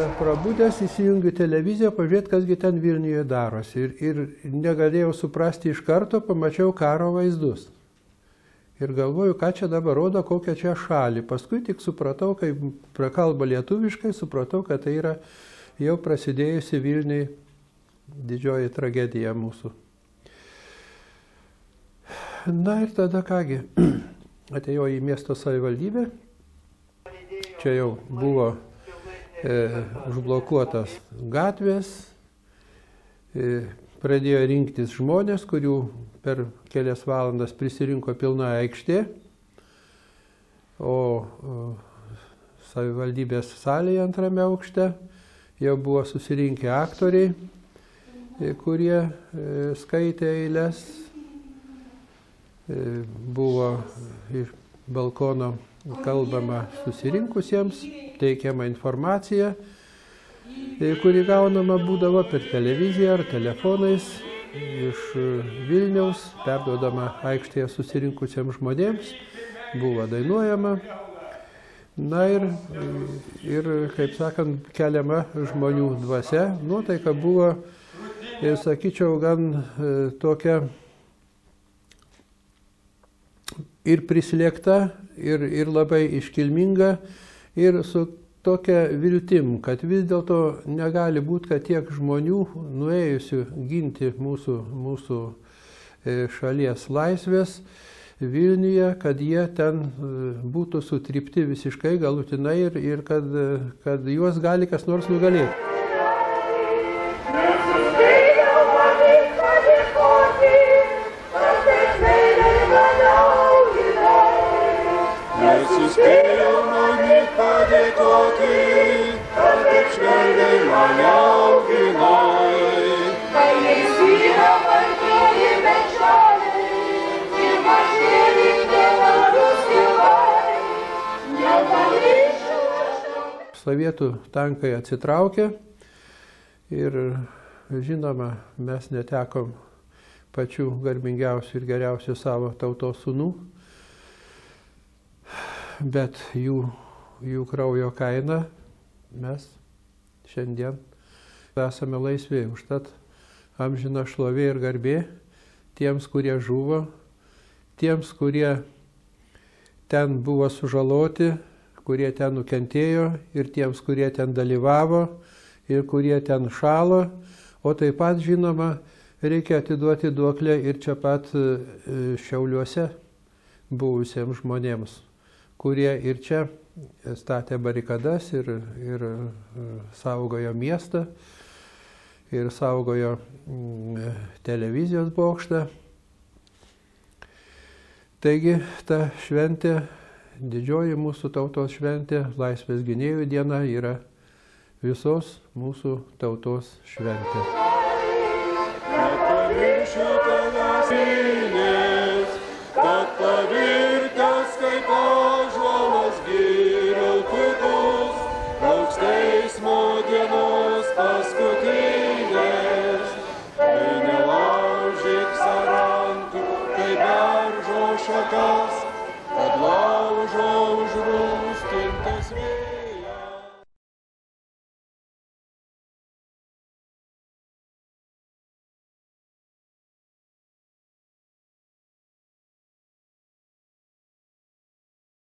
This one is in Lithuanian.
rytą prabudęs įsijungiu televiziją, pažiūrėti, kasgi ten Vilniuje darosi. Ir negalėjau suprasti iš karto, pamačiau karo vaizdus. Ir galvoju, ką čia dabar rodo, kokią čia šalį. Paskui tik supratau, kai prakalba lietuviškai, supratau, kad tai yra jau prasidėjusi Vilniui didžioji tragedija mūsų. Na ir tada kągi, atėjau į miesto savivaldybę. Čia jau buvo užblokuotas gatvės, pradėjo rinktis žmonės, kurių per kelias valandas prisirinko pilna aikštė, o savivaldybės salėje antrame aukšte jau buvo susirinkę aktoriai, kurie skaitė eiles, buvo iš balkono kalbama susirinkusiems, teikiama informacija, kuri gaunama būdavo per televiziją ar telefonais iš Vilniaus, perduodama aikštėje susirinkusiems žmonėms, buvo dainuojama. Na ir kaip sakant, keliama žmonių dvasia. Nuotaika buvo, sakyčiau, gan tokia ir prislėgta, ir labai iškilminga, ir su tokia viltim, kad vis dėlto negali būti, kad tiek žmonių nuėjusių ginti mūsų šalies laisvės Vilniuje, kad jie ten būtų sutrypti visiškai galutinai ir kad juos gali kas nors nugalėti. Nesuspėjau man padėkoti, kad taip švelniai mane auginai. Pailsėjo vargėlį mečeliai, ir mažėlį tėvelius tėvai, nepalyšiu aš. Sovietų tankai atsitraukė ir, žinoma, mes netekom pačių garbingiausių ir geriausių savo tautos sūnų. Bet jų kraujo kaina mes šiandien esame laisvi. Užtat amžina šlovė ir garbė tiems, kurie žuvo, tiems, kurie ten buvo sužaloti, kurie ten nukentėjo, ir tiems, kurie ten dalyvavo, ir kurie ten šalo. O taip pat, žinoma, reikia atiduoti duoklę ir čia pat Šiauliuose buvusiems žmonėms, kurie ir čia statė barikadas ir saugojo miestą, ir saugojo televizijos bokštą. Taigi ta šventė, didžioji mūsų tautos šventė, Laisvės gynėjų diena, yra visos mūsų tautos šventė. Nepamiršiu tavęs, Vilnius, kad pavirtęs kaip ąžuolas giriau puikus, lauks teismo dienos paskutinės. Tai nelaužyk sarantų, kaip beržo šakas, kad laužo užrū